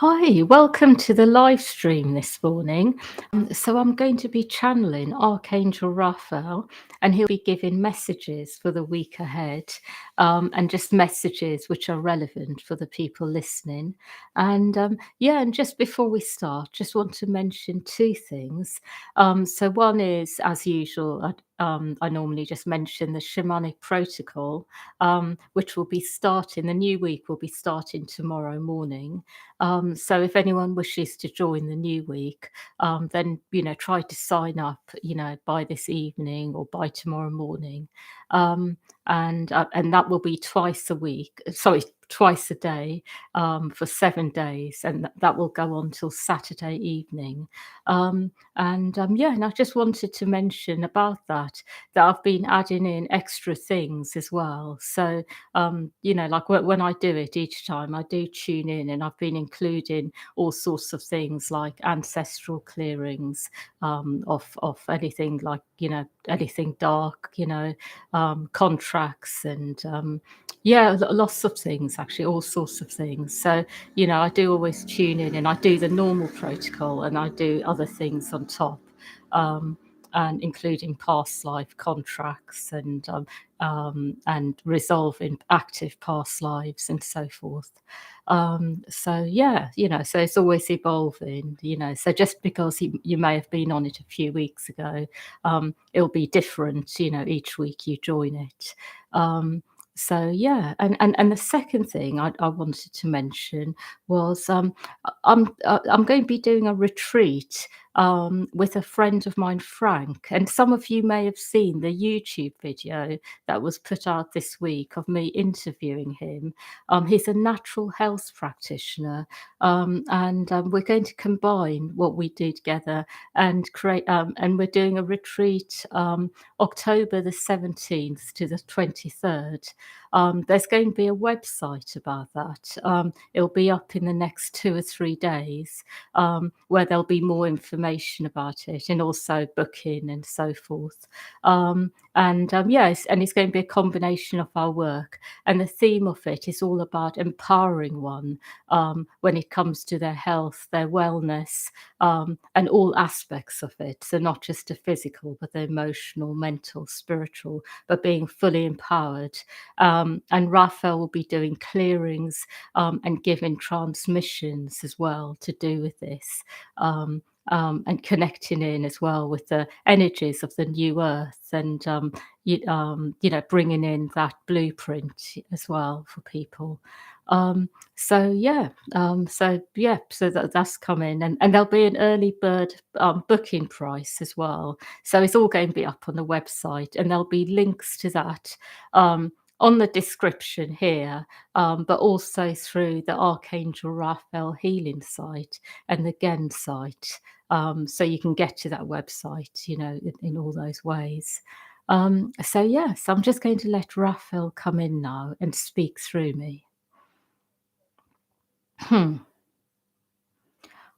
Hi, welcome to the live stream this morning. So, I'm going to be channeling Archangel Raphael, and he'll be giving messages for the week ahead, and just messages which are relevant for the people listening. And just before we start, just want to mention two things. So, one is, as usual, I normally just mention the shamanic protocol, which will be starting, the new week will be starting tomorrow morning. So if anyone wishes to join the new week, then try to sign up, by this evening or by tomorrow morning, um, and that will be twice a week. Sorry, twice a day, for 7 days, and that will go on till Saturday evening. And I just wanted to mention about that I've been adding in extra things as well. So like when I do it each time, I do tune in, and I've been including all sorts of things like ancestral clearings, of anything like anything dark, contracts, and lots of things, actually, all sorts of things. So I do always tune in, and I do the normal protocol, and I do other things on top. Um, and including past life contracts, and resolving active past lives and so forth. So it's always evolving. So just because you may have been on it a few weeks ago, it'll be different, each week you join it. And the second thing I wanted to mention was, I'm going to be doing a retreat, with a friend of mine, Frank, and some of you may have seen the YouTube video that was put out this week of me interviewing him. He's a natural health practitioner, and we're going to combine what we do together and create. And we're doing a retreat, October the 17th to the 23rd. There's going to be a website about that. It'll be up in the next 2 or 3 days, where there'll be more information about it, and also booking and so forth. And it's going to be a combination of our work. And the theme of it is all about empowering one, when it comes to their health, their wellness, and all aspects of it. So, not just the physical, but the emotional, mental, spiritual, but being fully empowered. And Raphael will be doing clearings, and giving transmissions as well to do with this. And connecting in as well with the energies of the new earth, and bringing in that blueprint as well for people. That's coming, and there'll be an early bird, booking price as well. So it's all going to be up on the website, and there'll be links to that, on the description here, but also through the Archangel Raphael healing site and the Gen site. So you can get to that website, in all those ways. So I'm just going to let Raphael come in now and speak through me. Hmm.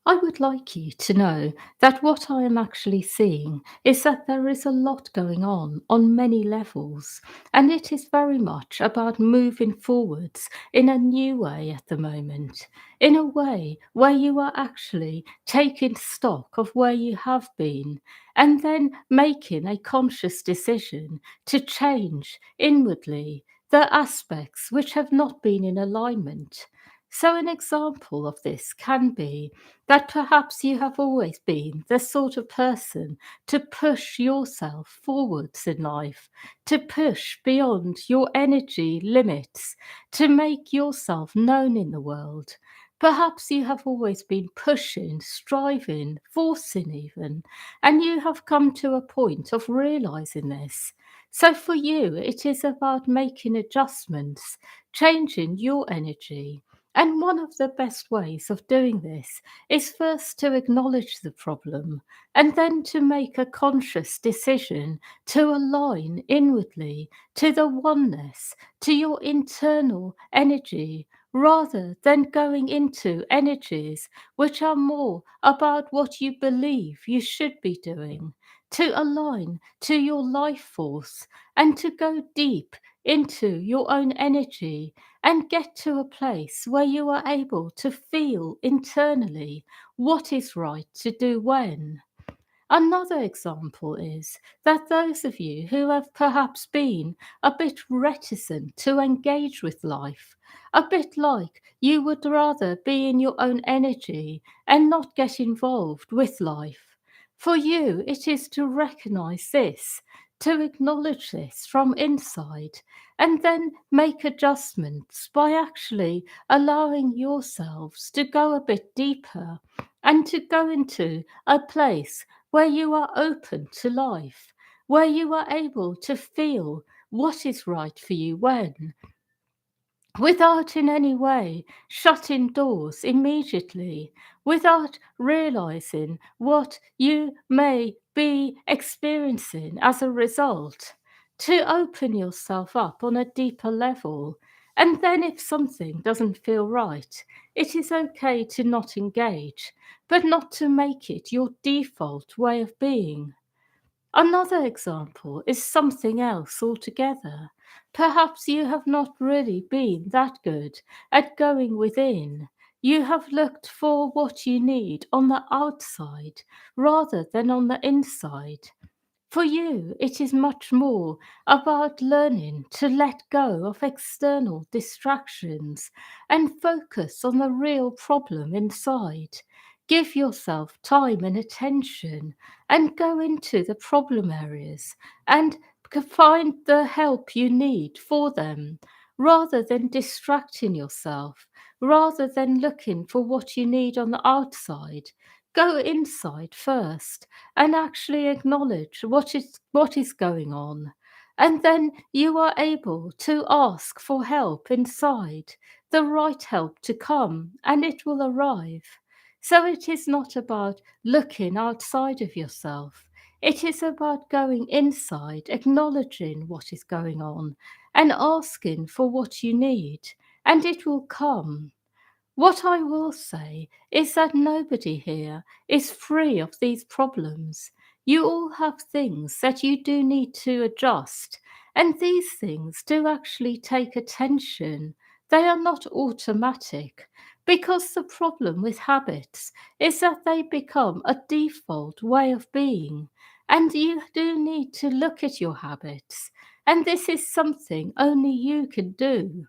I would like you to know that what I am actually seeing is that there is a lot going on many levels, and it is very much about moving forwards in a new way at the moment, in a way where you are actually taking stock of where you have been, and then making a conscious decision to change inwardly the aspects which have not been in alignment. So, an example of this can be that perhaps you have always been the sort of person to push yourself forwards in life, to push beyond your energy limits, to make yourself known in the world. Perhaps you have always been pushing, striving, forcing even, and you have come to a point of realizing this. So, for you, it is about making adjustments, changing your energy. And one of the best ways of doing this is first to acknowledge the problem, and then to make a conscious decision to align inwardly to the oneness, to your internal energy, rather than going into energies which are more about what you believe you should be doing, to align to your life force, and to go deep into your own energy, and get to a place where you are able to feel internally what is right to do when. Another example is that those of you who have perhaps been a bit reticent to engage with life, a bit like you would rather be in your own energy and not get involved with life. For you, it is to recognize this, to acknowledge this from inside, and then make adjustments by actually allowing yourselves to go a bit deeper and to go into a place where you are open to life, where you are able to feel what is right for you when, without in any way shutting doors immediately, without realizing what you may be experiencing as a result, to open yourself up on a deeper level. And then, if something doesn't feel right, it is okay to not engage, but not to make it your default way of being. Another example is something else altogether. Perhaps you have not really been that good at going within. You have looked for what you need on the outside rather than on the inside. For you, it is much more about learning to let go of external distractions and focus on the real problem inside. Give yourself time and attention and go into the problem areas and find the help you need for them rather than distracting yourself, rather than looking for what you need on the outside. Go inside first and actually acknowledge what is going on. And then you are able to ask for help inside, the right help to come, and it will arrive. So it is not about looking outside of yourself. It is about going inside, acknowledging what is going on, and asking for what you need, and it will come. What I will say is that nobody here is free of these problems. You all have things that you do need to adjust, and these things do actually take attention. They are not automatic, because the problem with habits is that they become a default way of being, and you do need to look at your habits, and this is something only you can do.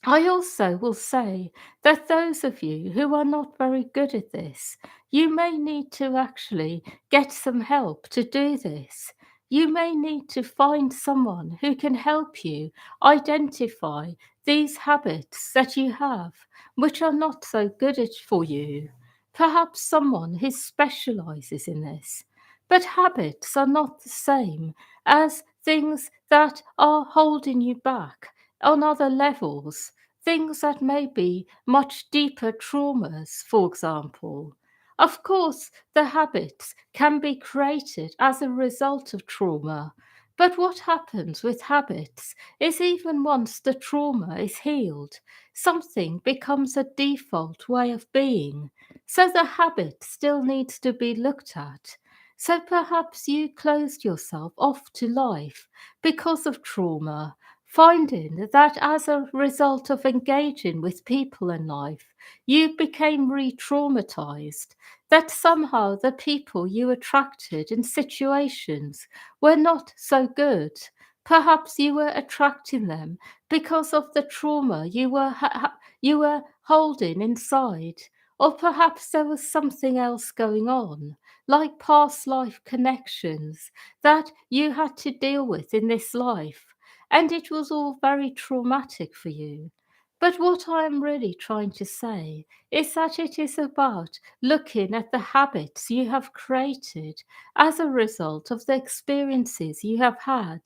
I also will say that those of you who are not very good at this, you may need to actually get some help to do this. You may need to find someone who can help you identify these habits that you have, which are not so good at for you. Perhaps someone who specializes in this. But habits are not the same as things that are holding you back on other levels, things that may be much deeper traumas, for example. Of course, the habits can be created as a result of trauma, but what happens with habits is even once the trauma is healed, something becomes a default way of being, so the habit still needs to be looked at. So perhaps you closed yourself off to life because of trauma, finding that as a result of engaging with people in life, you became re traumatized, that somehow the people you attracted in situations were not so good. Perhaps you were attracting them because of the trauma you were holding inside, or perhaps there was something else going on, like past life connections that you had to deal with in this life, and it was all very traumatic for you. But what I am really trying to say is that it is about looking at the habits you have created as a result of the experiences you have had,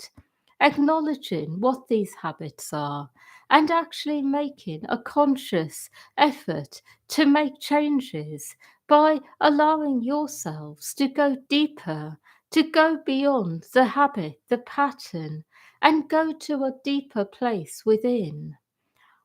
acknowledging what these habits are, and actually making a conscious effort to make changes by allowing yourselves to go deeper, to go beyond the habit, the pattern, and go to a deeper place within.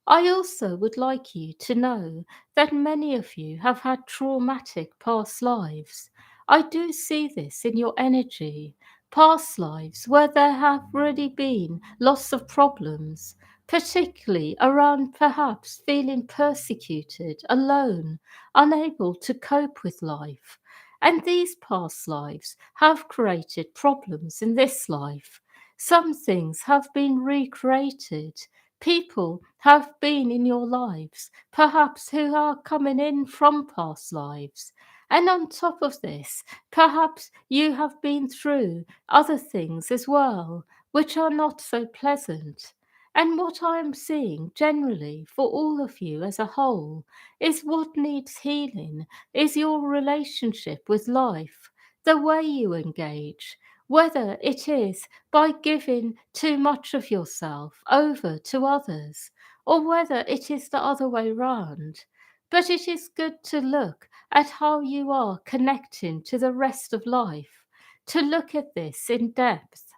I also would like you to know that many of you have had traumatic past lives. I do see this in your energy. Past lives where there have really been lots of problems. particularly around perhaps feeling persecuted, alone, unable to cope with life. And these past lives have created problems in this life. Some things have been recreated. People have been in your lives, perhaps who are coming in from past lives. And on top of this, perhaps you have been through other things as well, which are not so pleasant. And what I am seeing generally for all of you as a whole is what needs healing is your relationship with life, the way you engage, whether it is by giving too much of yourself over to others, or whether it is the other way round. But it is good to look at how you are connecting to the rest of life, to look at this in depth.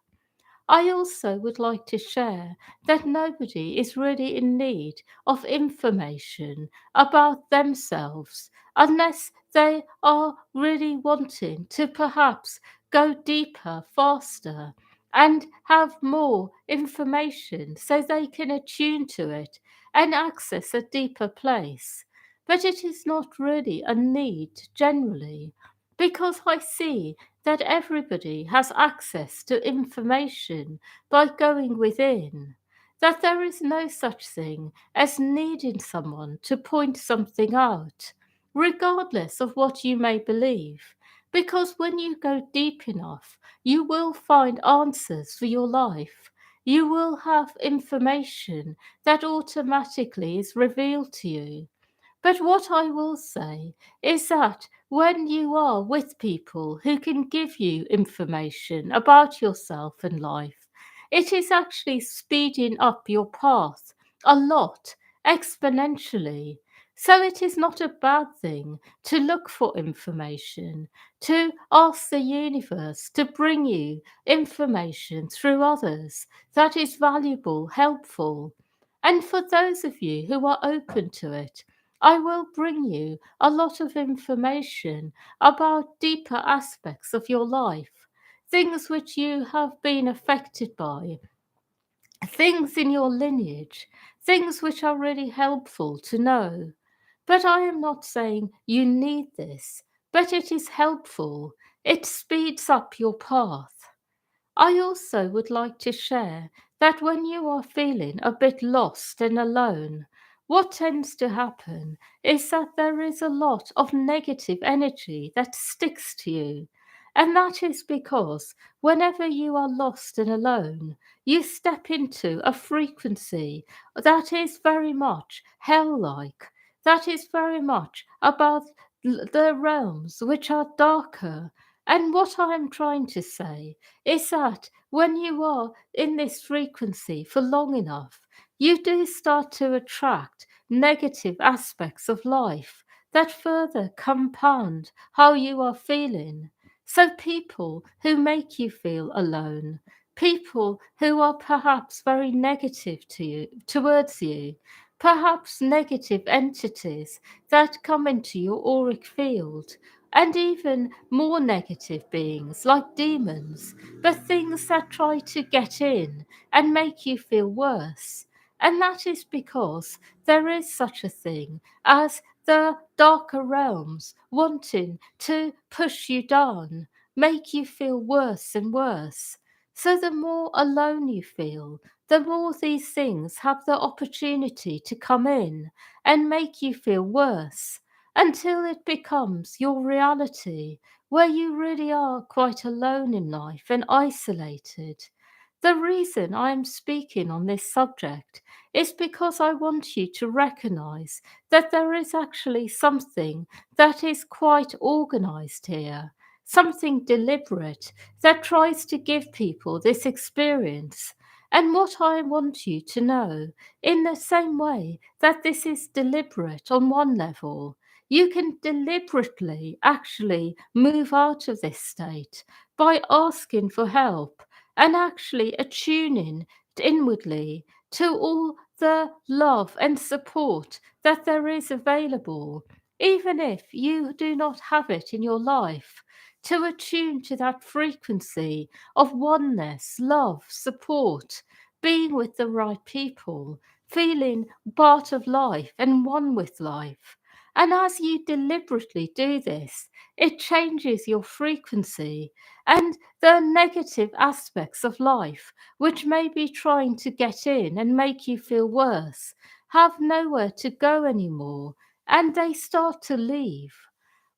I also would like to share that nobody is really in need of information about themselves unless they are really wanting to perhaps go deeper, faster, and have more information so they can attune to it and access a deeper place. But it is not really a need generally, because I see that everybody has access to information by going within, that there is no such thing as needing someone to point something out, regardless of what you may believe. Because when you go deep enough, you will find answers for your life. You will have information that automatically is revealed to you. But what I will say is that when you are with people who can give you information about yourself and life, it is actually speeding up your path a lot, exponentially. So it is not a bad thing to look for information, to ask the universe to bring you information through others that is valuable, helpful. And for those of you who are open to it, I will bring you a lot of information about deeper aspects of your life, things which you have been affected by, things in your lineage, things which are really helpful to know. But I am not saying you need this, but it is helpful. It speeds up your path. I also would like to share that when you are feeling a bit lost and alone, what tends to happen is that there is a lot of negative energy that sticks to you. And that is because whenever you are lost and alone, you step into a frequency that is very much hell like, that is very much about the realms which are darker. And what I am trying to say is that when you are in this frequency for long enough, you do start to attract negative aspects of life that further compound how you are feeling. So, people who make you feel alone, people who are perhaps very negative to you, towards you, perhaps negative entities that come into your auric field, and even more negative beings like demons, but things that try to get in and make you feel worse. And that is because there is such a thing as the darker realms wanting to push you down, make you feel worse and worse. So the more alone you feel, the more these things have the opportunity to come in and make you feel worse, until it becomes your reality, where you really are quite alone in life and isolated. The reason I am speaking on this subject is because I want you to recognize that there is actually something that is quite organized here, something deliberate that tries to give people this experience. And what I want you to know, in the same way that this is deliberate on one level, you can deliberately actually move out of this state by asking for help and actually attuning inwardly to all the love and support that there is available, even if you do not have it in your life, to attune to that frequency of oneness, love, support. being with the right people, feeling part of life and one with life. And as you deliberately do this, it changes your frequency, and the negative aspects of life, which may be trying to get in and make you feel worse, have nowhere to go anymore, and they start to leave.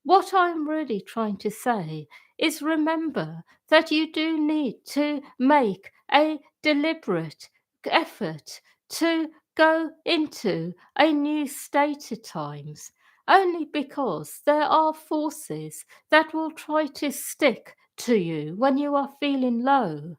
What I'm really trying to say is remember that you do need to make a deliberate effort to go into a new state at times, only because there are forces that will try to stick to you when you are feeling low.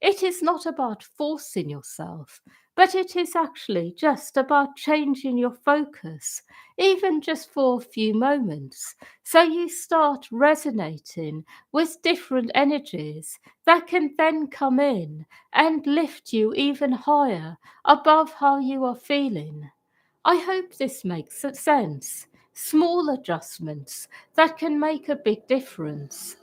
It is not about forcing yourself, but it is actually just about changing your focus, even just for a few moments, so you start resonating with different energies that can then come in and lift you even higher above how you are feeling. I hope this makes sense. Small adjustments that can make a big difference.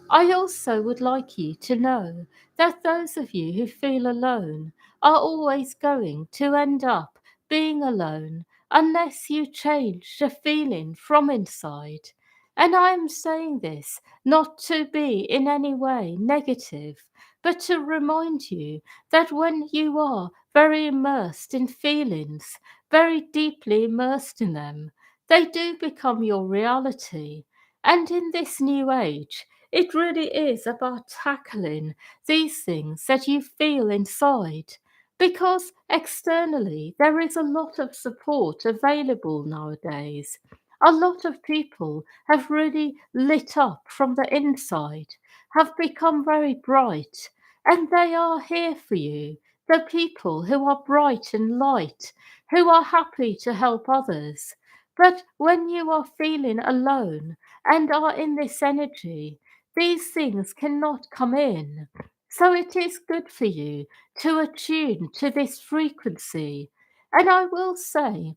I also would like you to know that those of you who feel alone are always going to end up being alone unless you change the feeling from inside. And I am saying this not to be in any way negative, but to remind you that when you are very immersed in feelings, very deeply immersed in them, they do become your reality. And in this new age, it really is about tackling these things that you feel inside, because externally there is a lot of support available nowadays. A lot of people have really lit up from the inside, have become very bright, and they are here for you. The people who are bright and light, who are happy to help others. But when you are feeling alone and are in this energy, these things cannot come in. So it is good for you to attune to this frequency. And I will say,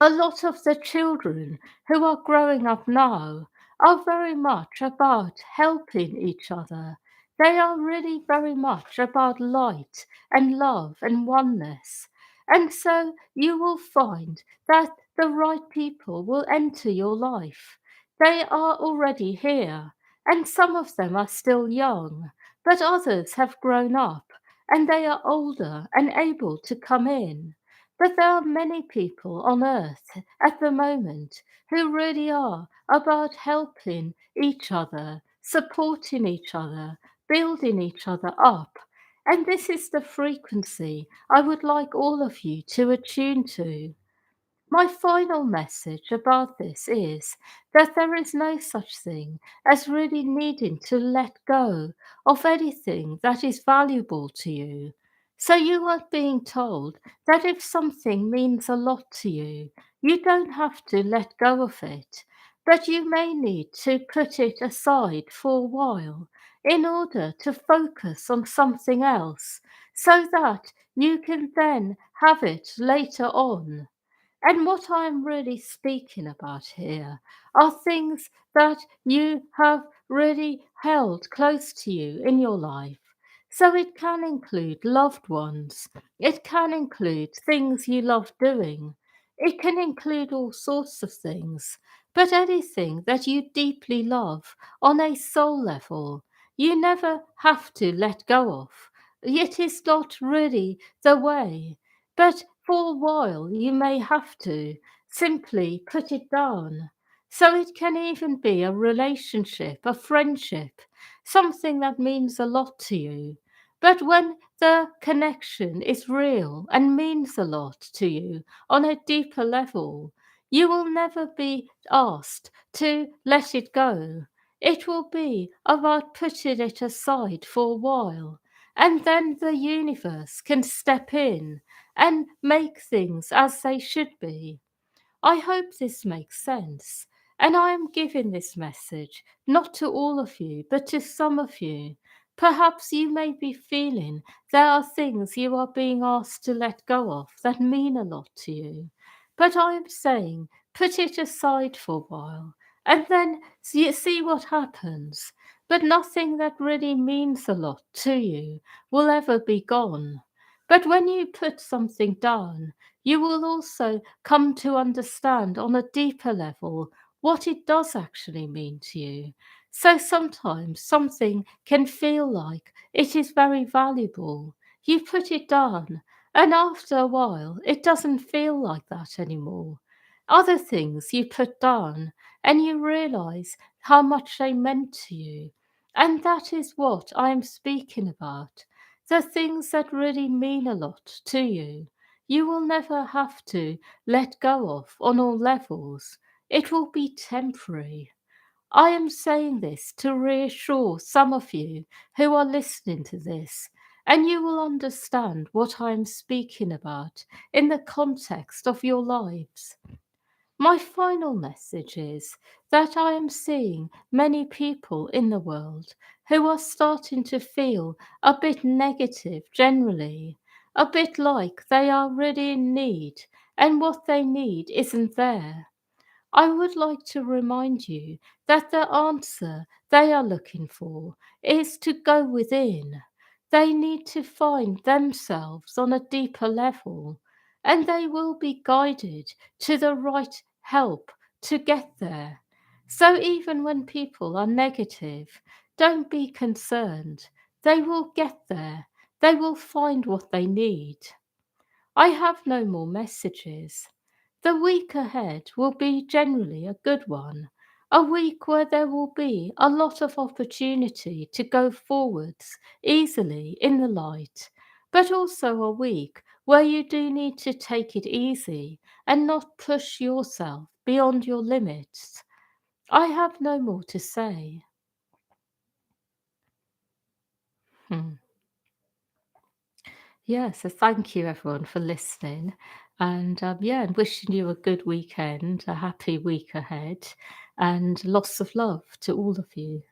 a lot of the children who are growing up now are very much about helping each other. They are really very much about light and love and oneness. And so you will find that the right people will enter your life. They are already here, and some of them are still young, but others have grown up and they are older and able to come in. But there are many people on earth at the moment who really are about helping each other, supporting each other, building each other up. And this is the frequency I would like all of you to attune to. My final message about this is that there is no such thing as really needing to let go of anything that is valuable to you. So you are being told that if something means a lot to you, you don't have to let go of it, but you may need to put it aside for a while in order to focus on something else so that you can then have it later on. And what I'm really speaking about here are things that you have really held close to you in your life. So it can include loved ones, it can include things you love doing, it can include all sorts of things, but anything that you deeply love on a soul level, you never have to let go of. It is not really the way. But for a while you may have to simply put it down. So it can even be a relationship, a friendship, something that means a lot to you. But when the connection is real and means a lot to you on a deeper level, you will never be asked to let it go. It will be about putting it aside for a while, and then the universe can step in and make things as they should be. I hope this makes sense. And I am giving this message not to all of you, but to some of you. Perhaps you may be feeling there are things you are being asked to let go of that mean a lot to you. But I am saying put it aside for a while and then see what happens. But nothing that really means a lot to you will ever be gone. But when you put something down, you will also come to understand on a deeper level what it does actually mean to you. So sometimes something can feel like it is very valuable. You put it down, and after a while, it doesn't feel like that anymore. Other things you put down, and you realize how much they meant to you. And that is what I am speaking about, the things that really mean a lot to you. You will never have to let go of on all levels. It will be temporary. I am saying this to reassure some of you who are listening to this, and you will understand what I am speaking about in the context of your lives. My final message is that I am seeing many people in the world who are starting to feel a bit negative generally, a bit like they are really in need and what they need isn't there. I would like to remind you that the answer they are looking for is to go within. They need to find themselves on a deeper level, and they will be guided to the right help to get there. So even when people are negative, don't be concerned. They will get there. They will find what they need. I have no more messages. The week ahead will be generally a good one, a week where there will be a lot of opportunity to go forwards easily in the light, but also a week where you do need to take it easy and not push yourself beyond your limits. I have no more to say. Hmm. Yeah, so thank you everyone for listening. And yeah, and wishing you a good weekend, a happy week ahead, and lots of love to all of you.